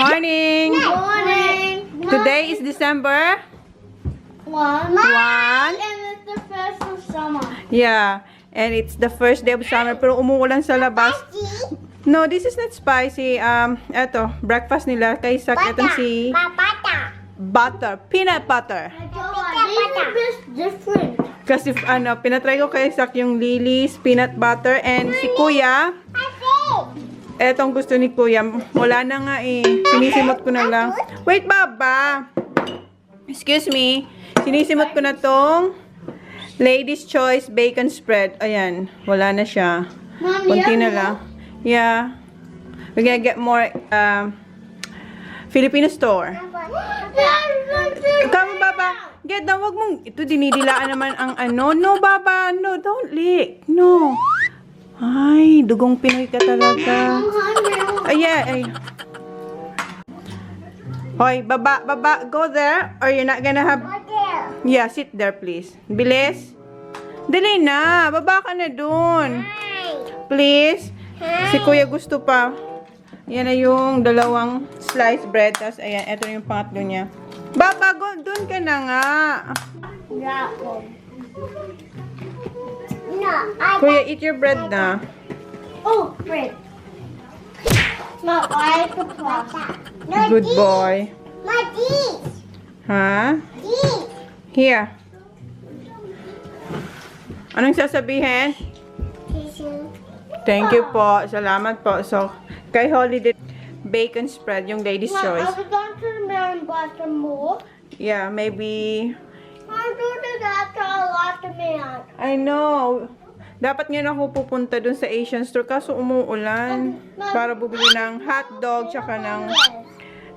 morning. Morning. Today is December 1. And it's the first of summer. Yeah, and it's the first day of summer pero umuulan sa labas. No, this is not spicy. Eto, breakfast nila kay Sak. Etong si butter, peanut butter. This is different. Kasi pinatry ko kay Sak yung Lily's peanut butter and si Kuya. Etong gusto ni Kuya. Wala na nga eh. Sinisimot ko na lang. Wait, Baba. Excuse me. Sinisimot ko na tong Lady's Choice Bacon Spread. Ayan. Wala na siya. Kunti na lang. Yeah. We're gonna get more Filipino store. Come, Baba. Get down. Wag mong. Ito, dinidilaan naman ang ano. No, Baba. No, don't lick. No. Ay, dugong Pinoy ka talaga. Ay, ay. Hoy, baba. Go there. Or you're not gonna have... Yeah, sit there, please. Bilis. Dali na. Baba ka na dun. Please. Si Kuya gusto pa. Yan na yung dalawang sliced bread. Tapos, ayan, ito na yung pangatlo niya. Baba, dun ka na nga. Kuya, eat your bread na. Oh, bread. No, I like the pasta. Good boy. My teeth. Ha? Teeth. Here. Anong sasabihin? Thank you po. Salamat po. So, kay Holiday, bacon spread, yung Lady's Choice. I was going to the mail and buy some more. Yeah, maybe... I'm doing that to a lot of man. I know. Dapat ngayon ako pupunta dun sa Asian store kaso umuulan. Para bumili ng hotdog, tsaka ng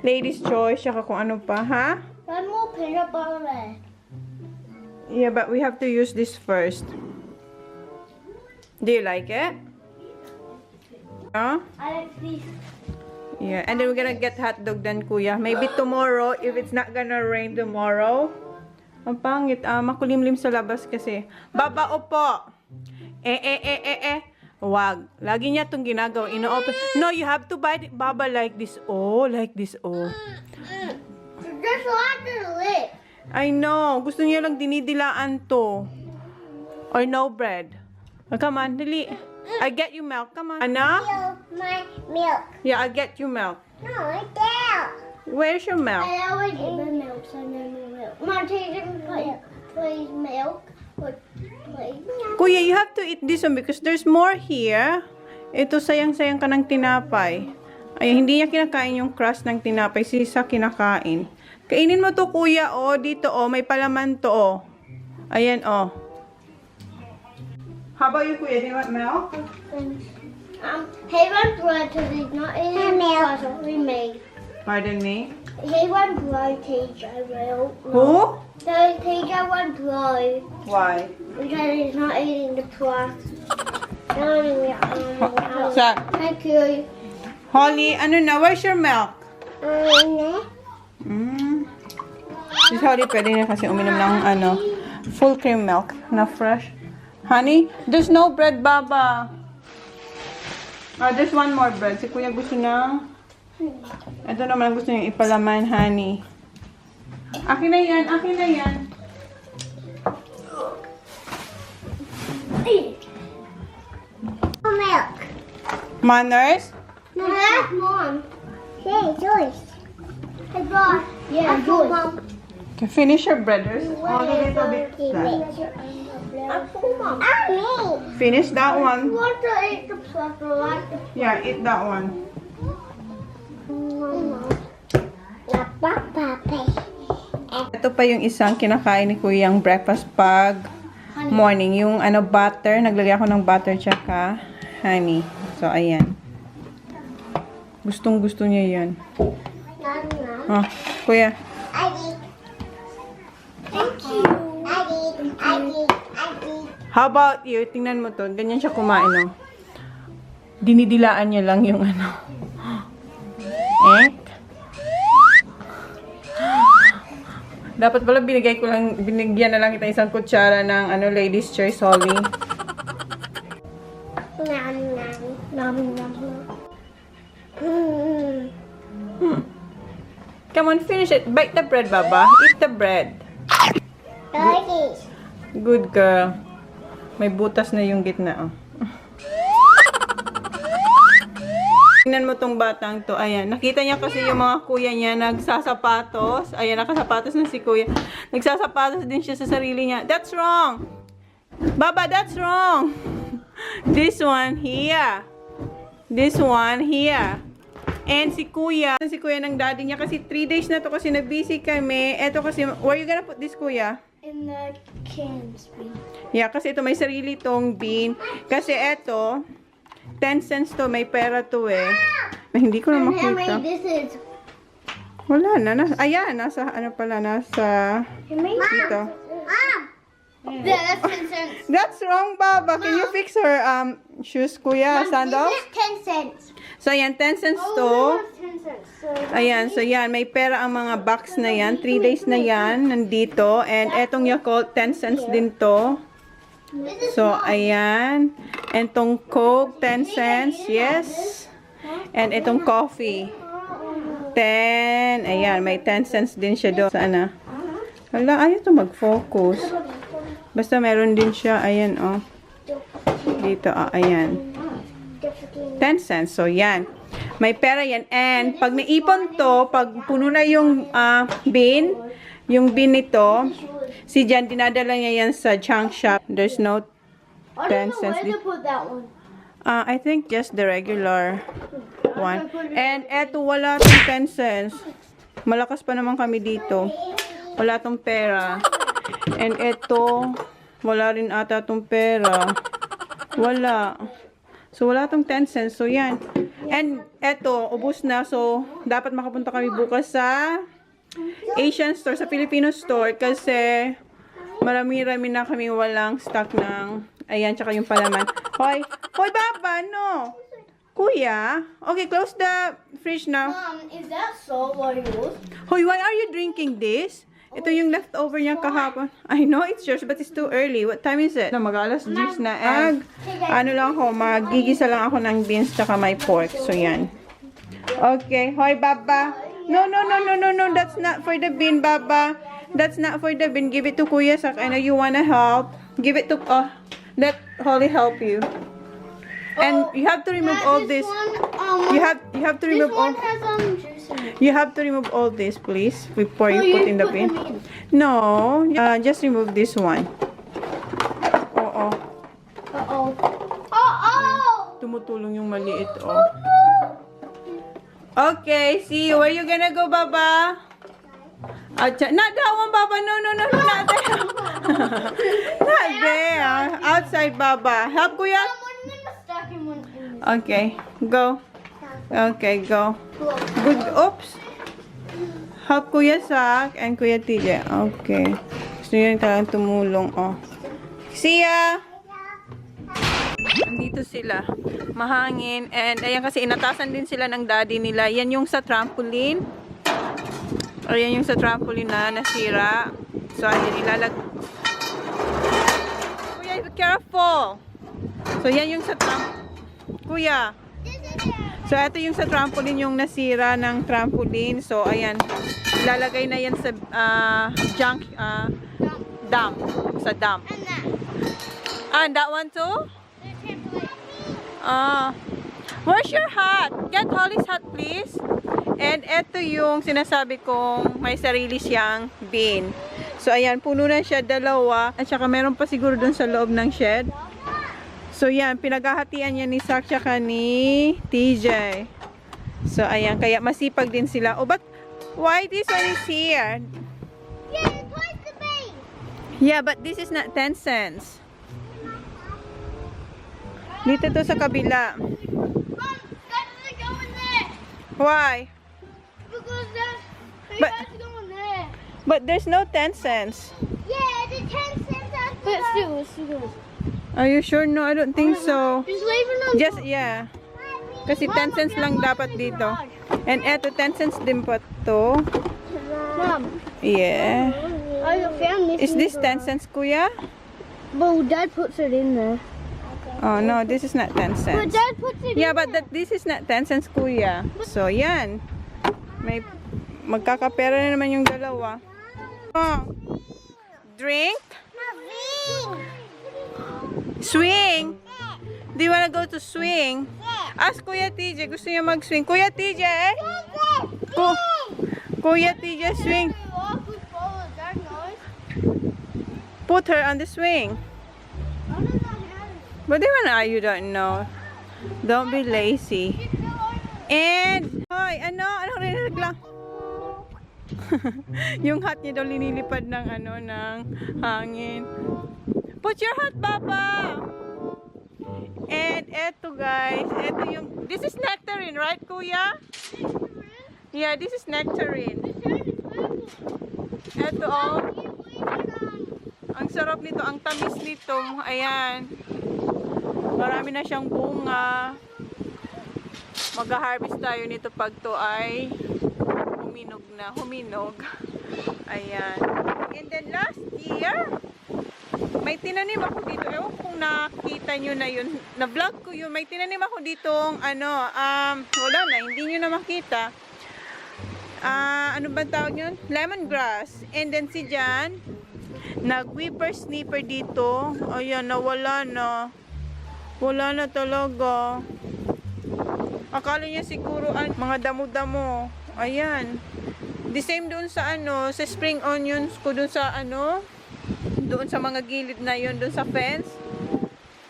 Lady's Choice, tsaka kung ano pa, ha? One more peanut butter. Yeah, but we have to use this first. Do you like it? Huh? I like these. Yeah, and then we're gonna get hotdog then, Kuya. Maybe tomorrow, if it's not gonna rain tomorrow. Ang pangit, makulimlim sa labas kasi. Baba, opo. Wag. Lagi niya itong ginagawa. Ino-open. No, you have to bite it, Baba, like this. Oh, like this. Oh. Just like the lid. I know. Gusto niya lang dinidilaan to. Or no bread. Oh, come on, dali. I get you milk. Come on. Ana? My milk. Yeah, I'll get you milk. No, I can't. Where's your milk? I always eat my milk, so no more milk. My teacher please milk. Please. Kuya, you have to eat this one because there's more here. Ito, sayang-sayang ka ng tinapay. Ay, hindi niya kinakain yung crust ng tinapay. Sisa kinakain. Kainin mo to, Kuya. Oh, dito, oh. May palaman to, oh. Ayan, oh. How about you, Kuya? Do you want milk? He went blood because he's not eating the puzzle we made. Pardon me? He went blood, teacher. Who? The teacher went blood Why? because he's not eating the crust. Sa, Thank you. Holly, ano na? Where's your milk? Si Holly, pwede na kasi uminom ng full cream milk na fresh. Honey, there's no bread, Baba. Oh, there's one more bread. Si Kuya gusto na. Ito naman gusto niyang ipalaman, honey. Akin na yan, akin na yan. Milk. Manners? No, that's Mom. Hey, Joyce. I brought. Yeah, Joyce. Okay, finish your bread. There's only a little bit left. Mom. Finish that one. You want to eat the plus or like the Yeah, eat that one. Ito pa yung isang kinakain ni Kuyang breakfast pag morning. Yung butter. Naglagay ako ng butter tsaka honey. So, ayan. Gustong gusto niya yan. Oh, Kuya. Thank you. How about you? Tingnan mo to. Ganyan siya kumain, no? Dinidilaan niya lang yung Dapat pala binigyan na lang kita isang kutsara ng Lady's Choice, Holly. Nom nom nom nom. Come on, finish it. Bite the bread, Baba. Eat the bread. Like Good girl. May butas na yung gitna, oh. Tingnan mo tong batang to. Ayan. Nakita niya kasi yung mga kuya niya nagsasapatos. Ayan, nakasapatos na si kuya. Nagsasapatos din siya sa sarili niya. That's wrong. Baba, that's wrong. This one here. This one here. And si kuya ng daddy niya kasi 3 days na to kasi na-busy kami. Eto kasi, where you gonna put this, kuya? in the cans bin. Yeah, kasi ito may sarili tong bin. Kasi eto, 10 cents to, may pera to eh. Na hindi ko na And how makita. many this is? Wala na. Ayan, nasa ano pala, nasa dito. Yeah, that's 10 cents. That's wrong, Baba. Can you fix her shoes, kuya? Sandals? This is 10 cents. So, ayan, 10 cents to. Oh, that's 10 cents. So, Ayan, so yan, may pera ang mga box na yan. 3 days na yan, nandito. And etong Yakult, 10 cents din to. this is So, ayan. And tong Coke, 10 cents. Yes. And itong coffee, 10. Ayan, may 10 cents din siya doon. Saan na? Hala, ayaw to mag-focus. Basta meron din siya. Ayan, oh. Dito, ayan. 10 cents. So, yan. May pera yan. And, pag naipon to, pag puno na yung bin, yung bin nito, si Jan, dinadala niya yan sa junk shop. There's no I 10 don't know cents. where to put that one. I think just the regular one. And eto, wala tong 10 cents. Malakas pa naman kami dito. Wala tong pera. And eto, wala rin ata tong pera. Wala. So, wala tong 10 cents. So, yan. And eto, ubus na. So, dapat makapunta kami bukas sa Asian store, sa Filipino store. Kasi, marami-rami na kami walang stock ng, ayan, tsaka yung palaman. Hoy! Hoy, Baba! No! Kuya! Okay, close the fridge now. Is that salt or yours? Hoy, why are you drinking this? Ito yung leftover niya kahapon. I know it's yours, but it's too early. What time is it? Mag-alas 10 na. Ano lang ako, magigisa lang ako ng beans tsaka may pork. So, yan. Okay. Hoy, Baba. No. That's not for the bean, Baba. That's not for the bean. Give it to Kuya Sak. I know you wanna help. Give it to... let Holly help you. And you have to remove all this. You have to remove all... has juice in it. You have to remove all this, please, before you put in the bin. No, just remove this one. Oo. Uh-oh. Tumutulong yung maliit, oh. Okay, see you. Where you gonna go, Baba? Not that one, Baba. No, not there. Not there. Outside, Baba. Help, Kuya. Okay, go. Okay, go. Good. Oops. Help Kuya Sak and Kuya TJ. Okay. Gusto nyo talagang tumulong, oh. See ya! Andito sila. Mahangin. And ayan kasi inatasan din sila ng daddy nila. Yan yung sa trampoline. Ayan yung sa trampoline na nasira. So, ayan Kuya, be careful! So, yan yung sa Kuya. So, ito yung sa trampoline, yung nasira ng trampoline. So, ayan. Ilalagay na yan sa junk dump. Sa dump. And that one too? Where's your hat? Get Holly's hat, please. And ito yung sinasabi kong may sarili siyang bin. So, ayan. Puno na siya, 2. At saka meron pa siguro dun sa loob ng shed. So, yan. Pinaghahatian niya ni Sak tsaka ni TJ. So, ayan. Kaya masipag din sila. Oh, but why this one is here? Yeah, it's twice the base. Yeah, but this is not 10 cents. Dito to sa kabila. That doesn't go in there. Why? Because it But- has to go in there. But there's no 10 cents. Yeah, the 10 cents has to But still, it's still. Are you sure? No, I don't think so. Just leave it on. Just, yeah. Kasi 10 cents lang dapat dito. And eto, 10 cents din po to. Mom, Yeah. I found this. Is this 10 cents, Kuya? Well, Dad puts it in there. Oh, no. This is not 10 But cents. Dad puts it Yeah, in but this is not 10 cents, Kuya. So, yan. magkakapera na naman yung dalawa. Oh. Drink? Swing? Do you wanna go to swing? Ask Kuya TJ. Gusto niya mag-swing. Kuya TJ? Kuya TJ, swing. Put her on the swing. But even you don't know. Don't be lazy. And, hoy, anong rinig lang? Yung hat niya daw linilipad ng ng hangin. Put your hat, Papa! And eto guys, this is nectarine, right Kuya? Yeah, this is nectarine. Eto oh. Ang sarap nito, ang tamis nito. Ayan. Marami na siyang bunga. Mag-harvest tayo nito pag to ay huminog. Ayan. And then last year, may tinanim ako dito. Ewan kung nakita nyo na yun. Na-vlog ko yun. May tinanim ako ditong wala na, hindi nyo na makita. Ano ba tawag yun? Lemongrass. And then si Jan, nag-whipper-snipper dito. Ayan, nawala na. Wala na talaga. Akala niya siguro mga damo-damo. Ayan. The same doon sa sa spring onions ko doon sa doon sa mga gilid na yun, doon sa fence.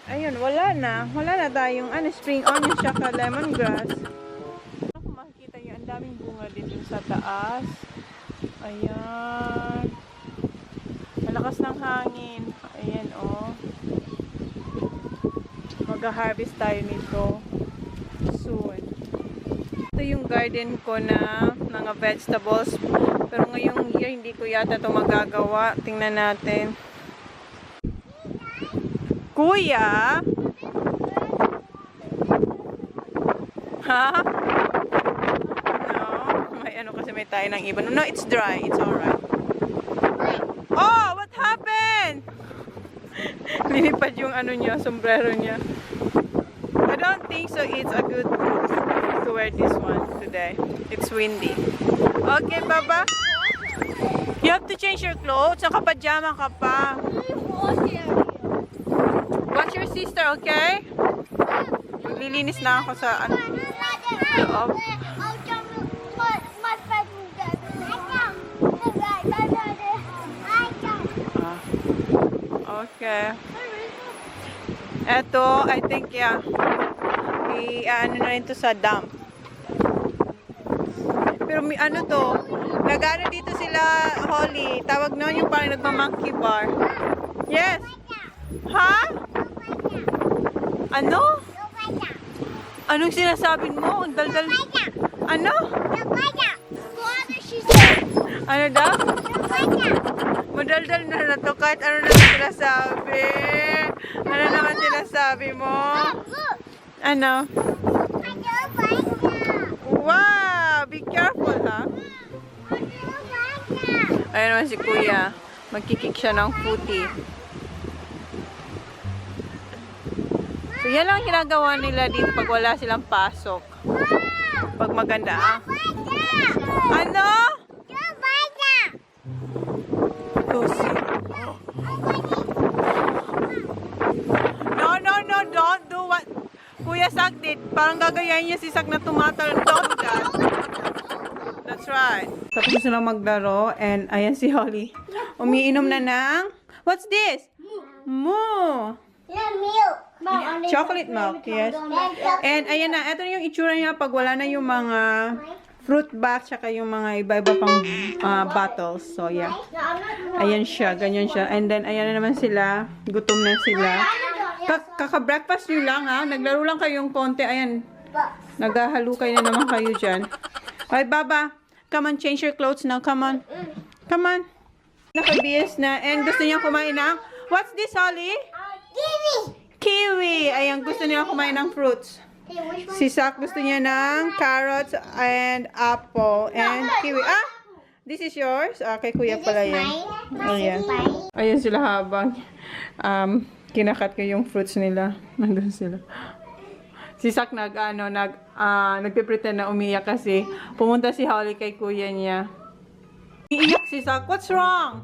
Ayun, wala na tayong spring onions tsaka lemongrass. Kung makikita nyo, ang daming bunga din doon sa taas. Ayan. Malakas ng hangin. Ayan, oh. Mag-harvest tayo nito soon. Ito yung garden ko na mga vegetables. Pero ngayong year, hindi ko yata ito magagawa. Tingnan natin. Kuya? Ha? No. May kasi may tayo ng ibon. No, it's dry. It's alright. Oh, what happened? Linipad yung niya, sombrero niya. I don't think so. It's a good to wear this one today. It's windy. Okay, Baba? You have to change your clothes. Naka-pajama ka pa. Watch your sister, okay? Maglilinis na ako sa loob. Okay. Eto, I think, yeah. Na rin to sa dump. Pero may to, nag-ano dito sila, Holly. Tawag noon yung parang nagma-monkey bar. Yes. Ha? Ano? Anong sinasabi mo? Ang daldal. Ano? Ano daw? Madaldal na to kahit ano naman sila sabi. Ano naman sila sabi mo? Ano? Wow! Be careful, ha? Ayan naman si Kuya. Magkikik siya ng footy. So, yan lang ginagawa nila dito pag wala silang pasok. Pag maganda, ah. Ano? Lucy. No, don't do what Kuya Sak did. Parang gagayahin niya si Sak na tumatal. Don't do that. That's right. Tapos sila maglaro and ayan si Holly. Umiinom na ng, what's this? Moo. Milk. Chocolate milk, yes. And ayan na, ito na yung itsura niya pag wala na yung mga fruit box, tsaka yung mga iba-iba pang bottles. So, yeah. Ayan siya, ganyan siya. And then, ayan na naman sila. Gutom na sila. Kaka-breakfast nyo lang, ha? Naglaro lang kayong konti. Ayan. Naghahalukay na naman kayo dyan. Okay, Baba. Come on, change your clothes now. Come on. Come on. Nakabihis na. And gusto niya kumain ng, what's this, Holly? Kiwi. Ayan, gusto niya kumain ng fruits. Si Sak gusto niya ng carrots and apple and kiwi. Ah! This is yours? Kay Kuya pala yan. Ayan. Ayan sila habang kinakat ko yung fruits nila. Nandun sila. Si Sak nagpe-pretend na umiyak kasi pumunta si Holly kay kuya niya. Iiyak si Sak. What's wrong?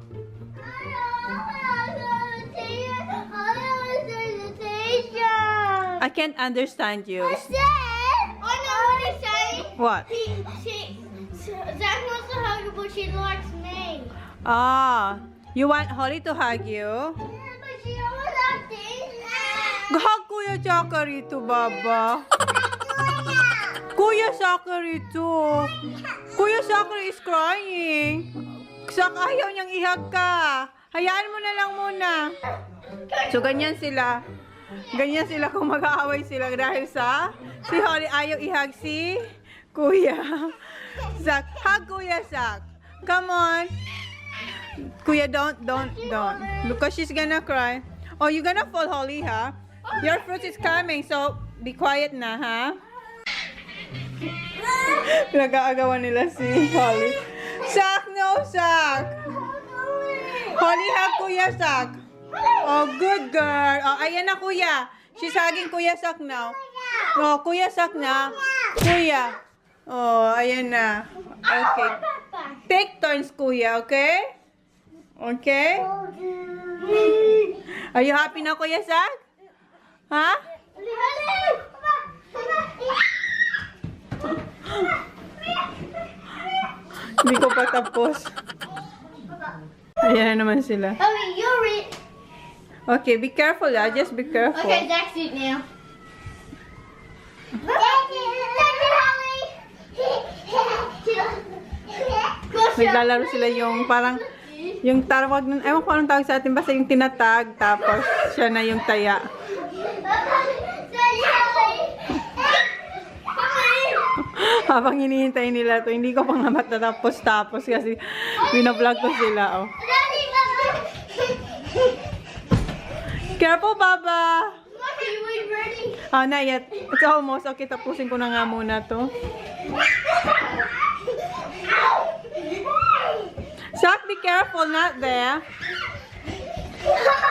I can't understand you. What? Zach wants to hug her, but she likes me. Ah, you want Holly to hug you? Yeah, but she always acting. Hug Kuya Saka rito, Baba. Kuya Saka rito. Kuya Saka is crying. Sak, ayaw niyang ihag ka. Hayaan mo na lang muna. So, ganyan sila. Ganyan sila kung mag-aaway sila dahil sa si Holly ayaw ihag si Kuya Sak. Hug Kuya Sak. Come on. Kuya, don't. Because she's gonna cry. Oh, you're gonna fall, Holly, ha? Your fruit is coming, so be quiet na, ha? Pinag-aagawan nila si Holly. Sak, no, Sak. Holly, hug Kuya Sak. Oh, good girl. Oh, ayan na, Kuya. She's hugging Kuya Sak now. Oh, Kuya Sak na. Kuya. Oh, ayan na. Okay. Take turns, Kuya, okay? Okay? Are you happy na, Kuya Sak? Ha? Hindi ko pa tapos. Ayan na naman sila. Okay, you read. Okay, be careful, Just be careful. Okay, Zach's it now. Daddy, Holly. Naglalaro sila yung parang yung tawag nun, ewan ko anong tawag sa atin, basta yung tinatag, tapos siya na yung taya. Habang hinihintay nila to, hindi ko pang matatapos-tapos kasi binablog ko sila, oh. Careful, Baba! Oh, not yet. It's almost. Okay, tapusin ko na nga muna to. Sak, be careful, not there.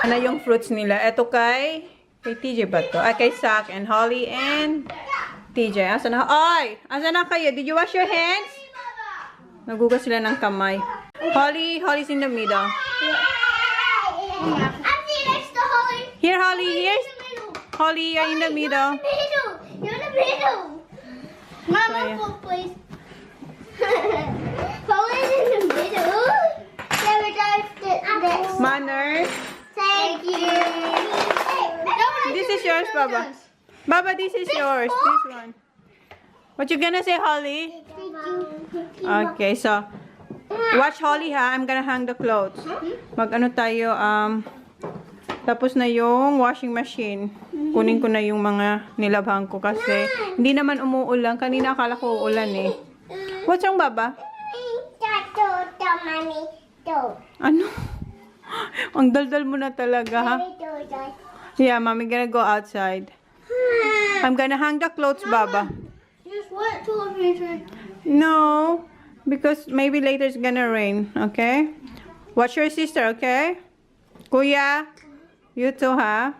Ano yung fruits nila? Ito kay TJ ba to? Ay, kay Sak and Holly and TJ. Asan na? Ay! Asan na kayo? Did you wash your hands? Nagugas sila ng kamay. Holly's in the middle. Here, Holly. Here's Holly, you're in the middle. You're in the middle. Mama, go, please. Holly's in the middle. Manners. Thank you. This is yours, Baba. Baba, this is yours. This one. What you gonna say, Holly? Okay, so watch Holly, ha. I'm gonna hang the clothes. Mag-ano tayo, tapos na yung washing machine. Kunin ko na yung mga nilabhan ko kasi hindi naman umuulan. Kanina akala ko uulan eh. What's wrong, Baba? Ano? Ang daldal mo na talaga, ha? Yeah, Mommy gonna go outside. I'm gonna hang the clothes, Baba. Just wet toilet paper. No, because maybe later it's gonna rain, okay? Watch your sister, okay? Kuya, you too, ha?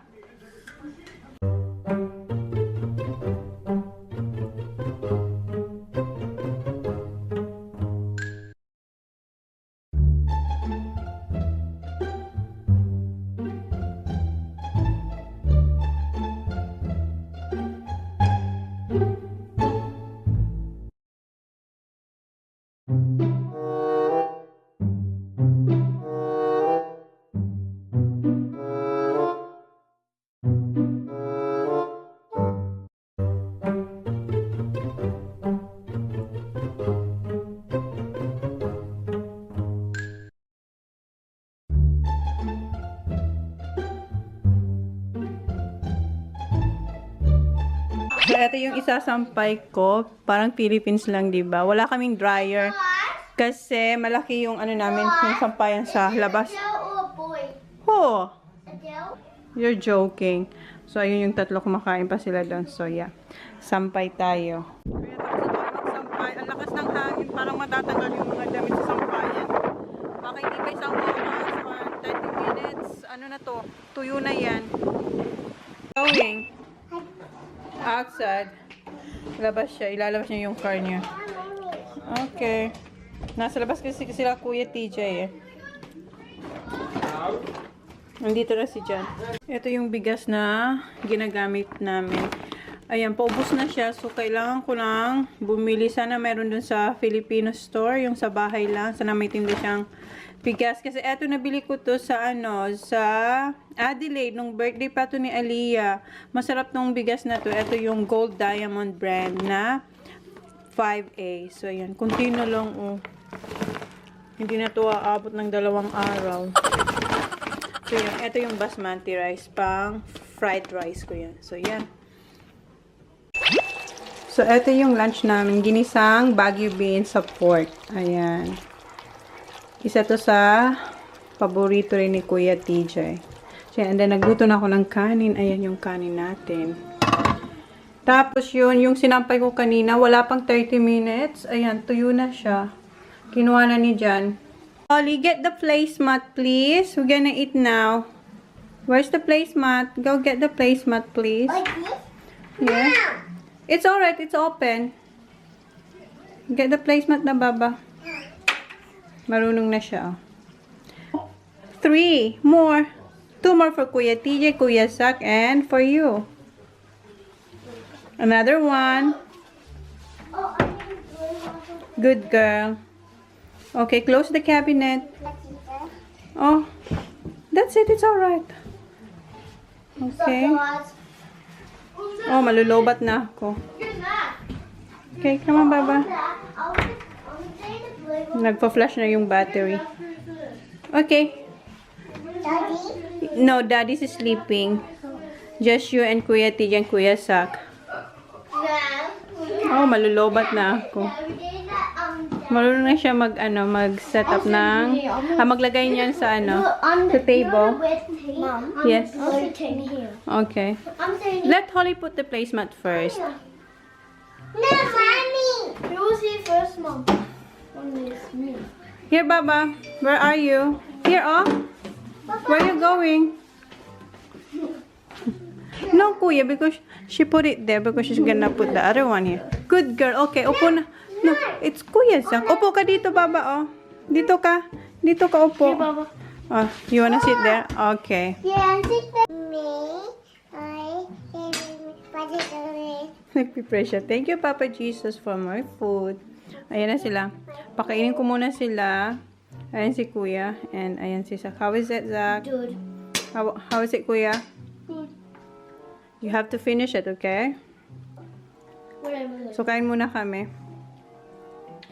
So, ito yung isasampay ko. Parang Philippines lang, di ba? Wala kaming dryer. Kasi malaki yung ano namin, yung sampayan sa labas. Girl or a boy? Oh, A girl? you're joking. So, ayun yung tatlo, kumakain pa sila doon. So, yeah. Sampay tayo. Kaya tapos na tayo magsampay. Ang lakas ng hangin. Parang matatanggal yung mga damit sa sampayan. Baka hindi pa isang oras or 30 minutes. Ano na to? Tuyo na yan. Going. Outside. Labas siya. Ilalabas niya yung car niya. Okay. Nasa labas kasi sila Kuya TJ eh. Nandito na si Jan. Ito yung bigas na ginagamit namin. Ayan, paubos na siya. So, kailangan ko lang bumili. Sana meron dun sa Filipino store. Yung sa bahay lang. Sana may tinda siyang bigas. Kasi eto, nabili ko to sa sa Adelaide. Nung birthday pa to ni Aliyah. Masarap tong bigas na to. Eto yung Gold Diamond brand na 5A. So, ayan. Kunti na lang, oh. Hindi na to aabot ng 2 araw. So, yan. Ito yung basmati rice. Pang fried rice ko yan. So, yan. So, ito yung lunch namin. Ginisang Baguio beans sa pork. Ayan. Isa to sa paborito rin ni Kuya TJ. So, and then, nagluto na ako ng kanin. Ayan yung kanin natin. Tapos yun, yung sinampay ko kanina, wala pang 30 minutes. Ayan, tuyo na siya. Kinuha na ni Jan. Ollie, get the placemat, please. We're gonna eat now. Where's the placemat? Go get the placemat, please. Like this? Yeah. It's alright, it's open. Get the placemat na, Baba. Marunong na siya. 3 more. 2 more for Kuya TJ, Kuya Sak, and for you. Another one. Oh, I need to play water. Good girl. Okay, close the cabinet. Let's eat that. Oh, that's it. It's alright. Okay. Oh, malulobat na ako. Okay, come on, Baba. Nagpa-flash na yung battery. Okay. Daddy? No, Daddy's sleeping. Just you and Kuya Tij and Kuya Sak. Oh, malulobat na ako. Marunong na siya mag-set up ng, maglagay niyan sa sa table. Mom, Yes. I'm sitting here. Okay. I'm sitting here. Let Holly put the placemat first. No, Mommy! Who was here first, Mom? Only it's me. Here, Baba. Where are you? Here, oh. Where are you going? No, Kuya, because she put it there because she's gonna put the other one here. Good girl. Okay, upo na. No, it's Kuya Sak. Upo ka dito, Baba, oh. Dito ka. Dito ka, upo. Here, Baba. Oh, you wanna sit there? Okay. Yeah, sit there. Me, Nagpipray siya. Thank you, Papa Jesus, for my food. Ayan na sila. Pakainin ko muna sila. Ayan si Kuya. And ayan si Sak. How is it, Zak? Good. How is it, Kuya? Good. You have to finish it, okay? Whatever. So, kain muna kami.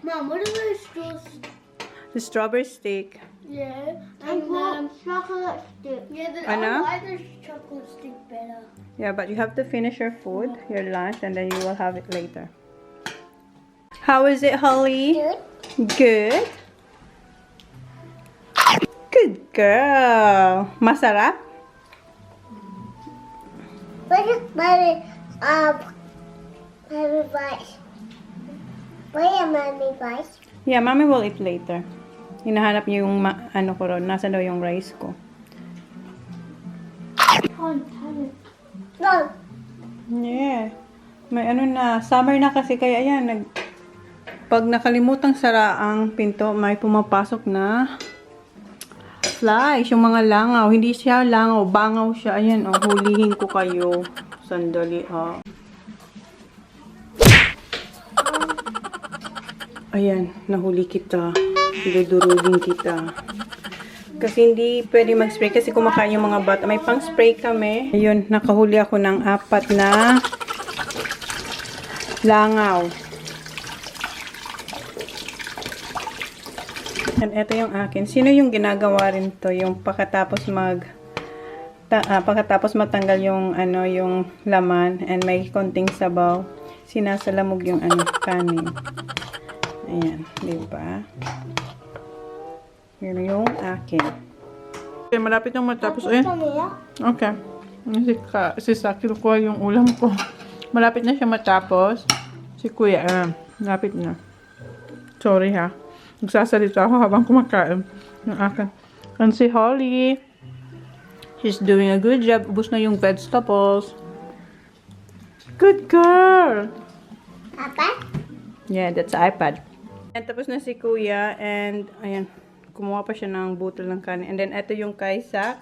Mom, what are those straws? The strawberry steak. Yeah. And chocolate stick. Yeah, Ano? I like the chocolate stick better. Yeah, but you have to finish your food, your lunch, and then you will have it later. How is it, Holly? Good. Good? Good girl. Masarap? Mommy Vice. Where Mommy Vice? Yeah, Mommy will eat later. Hinahanap niyo yung ano ko ron. Nasa daw yung rice ko. No. Yeah. May ano na. Summer na kasi kaya yan. Pag nakalimutang sara ang pinto, may pumapasok na flies. Yung mga langaw. Hindi siya langaw. Bangaw siya. Ayan, oh. Hulihin ko kayo. Sandali, oh. Ayan, nahuli kita. Dudurugin kita. Kasi hindi pwede mag-spray kasi kumakain yung mga bata. May pang-spray kami. Ayun, nakahuli ako ng 4 na langaw. And ito yung akin. Sino yung ginagawa rin to? Yung pagkatapos pagkatapos matanggal yung yung laman and may konting sabaw, sinasalamog yung kanin. Ayan, di ba? Yun yung akin. Okay, malapit yung matapos. Ayan. Okay. Si Saki ko yung ulam ko. Malapit na siya matapos. Si Kuya, malapit na. Sorry ha. Nagsasalita ako habang kumakain ng akin. And si Holly, she's doing a good job. Ubus na yung vegetables. Good girl. Papa? Yeah, that's iPad. And tapos na si Kuya and ayan, kumuha pa siya ng bottle ng kanin. And then ito yung kay Zach.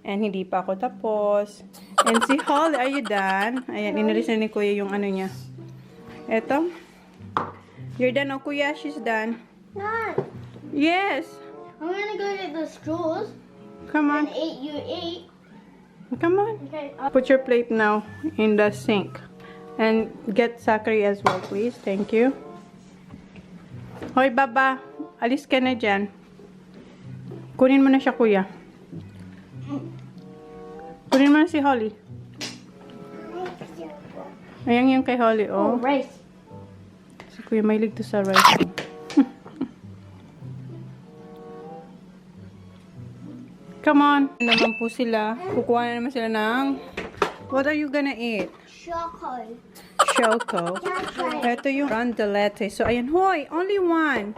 And hindi pa ako tapos. And si Holly, are you done? Ayan, inalis na ni Kuya yung ano niya. Ito. You're done, oh Kuya, she's done. No. Yes. I'm gonna go get the straws Come on. and eat you eat. Come on. Okay. Put your plate now in the sink. And get Zachary as well, please. Thank you. Hoy, Baba. Alis ka na dyan. Kunin mo na siya, Kuya. Kunin mo na si Holly. Ayan yung kay Holly, oh. Rice. Si Kuya, mahilig to sa rice. Come on. Naman po sila. Kukuha na naman sila ng... What are you gonna eat? Choco. Choco. Ito yung rondelette. So, ayan. Hoy, only one.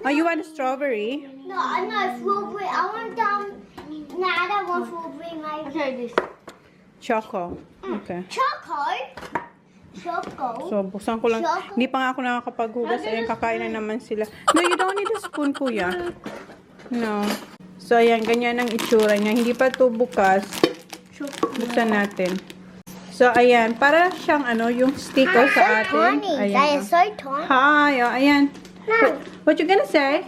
Oh, you want a strawberry? No, I know strawberry. I want No, I don't want strawberry. Okay, this. Choco. Okay. Choco. Choco. So, buksan ko lang. Choco. Hindi pa nga ako nakakapaghugas. Ayan, kakain na naman sila. No, you don't need a spoon, Kuya. No. So, ayan. Ganyan ang itsura niya. Hindi pa ito bukas. Buksan natin. So, ayan. Para siyang ano, yung sticker sa atin. That Ayan. is so tiny. Hi. Oh, ayan. What you gonna say?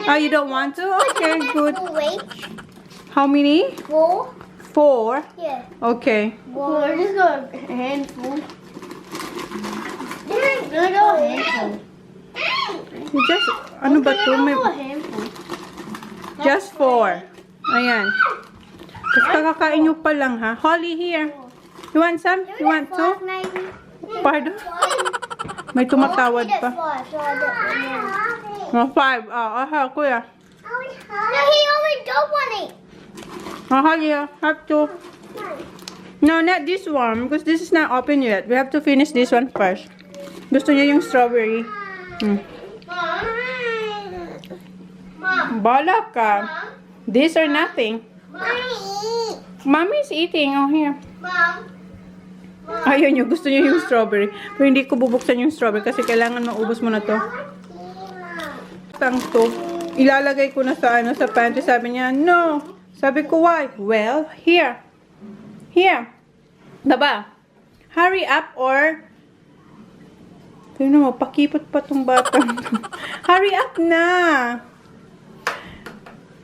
Oh, you don't want to? Okay, good. How many? 4. 4? Yeah. Okay. Well, I just got a handful. I got a handful. You just, ano ba to? May, a handful. just 4. Ayan. Kasi kakakain nyo pa lang, ha? Holly, here. You want some? You want two? Pardon? May tumatawad pa. Oh, 5. Oh, aha, Kuya. No, he only got one each. Oh, Holly, have two. No, not this one, because this is not open yet. We have to finish this one first. Gusto niya yung strawberry. Bala ka. These are nothing. Mommy's eating. Oh, here. Mom. Ayun nyo, gusto nyo yung strawberry. Pero hindi ko bubuksan yung strawberry kasi kailangan maubos mo na to. Tang to. Ilalagay ko na sa ano, sa pantry. Sabi niya, no. Sabi ko, why? Well, here. Here. Baba. Hurry up or... Tignan mo, pakipot pa tong batang to. Hurry up na.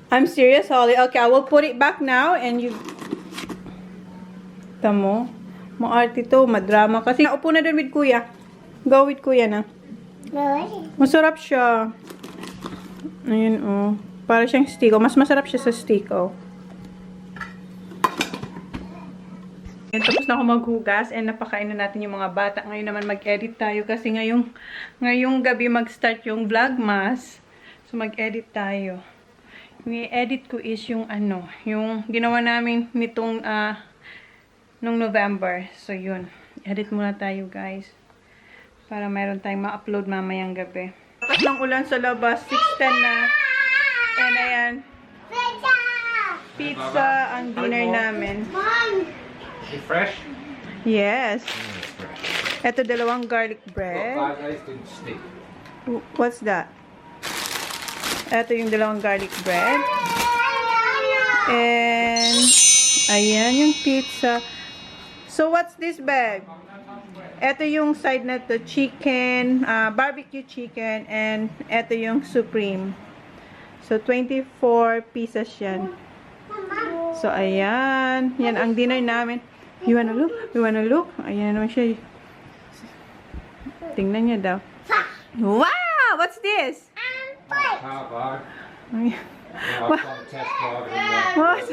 I'm serious, Holly. Okay, I will put it back now and you... Tamo. Maarte to, madrama. Kasi naupo na doon with Kuya. Go with Kuya na. Masarap siya. Ayun, oh. Para siyang stiko. Mas masarap siya sa stiko. Ayan, tapos na ako maghugas and napakain na natin yung mga bata. Ngayon naman mag-edit tayo kasi ngayong gabi mag-start yung vlogmas. So mag-edit tayo. Yung i-edit ko is yung ano, yung ginawa namin nitong nung November. So, yun. Edit muna tayo, guys. Para mayroon tayong ma-upload mamayang gabi. Tapos ng ulan sa labas. 6:10 na. And ayan. Pizza ang dinner namin. Mom. Is it fresh? Yes. Fresh. Ito, dalawang garlic bread. 5 days didn't stick. What's that? Ito yung dalawang garlic bread. And ayan yung pizza. So, what's this bag? Ito yung side na to, chicken, barbecue chicken, and ito yung supreme. So, 24 pieces yan. So, ayan. Yan ang dinner namin. You wanna look? You wanna look? Ayan naman siya. Tingnan niya daw. Wow! What's this? Car bar. Ayan. Yeah, I've got a test drive in there. What?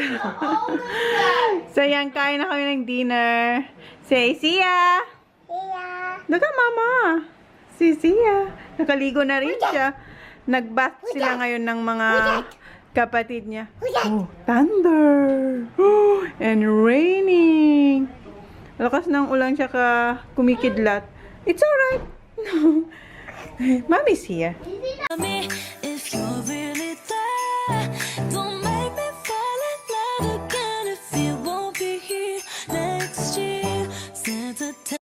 So, yan. Kain na kami ng dinner. Say, Sia! Look at Mama! Si Sia. Nakaligo na rin siya. Nag-bath sila ngayon ng mga kapatid niya. Oh, thunder! And raining! Lakas ng ulan tsaka kumikidlat. It's alright. Mommy's here.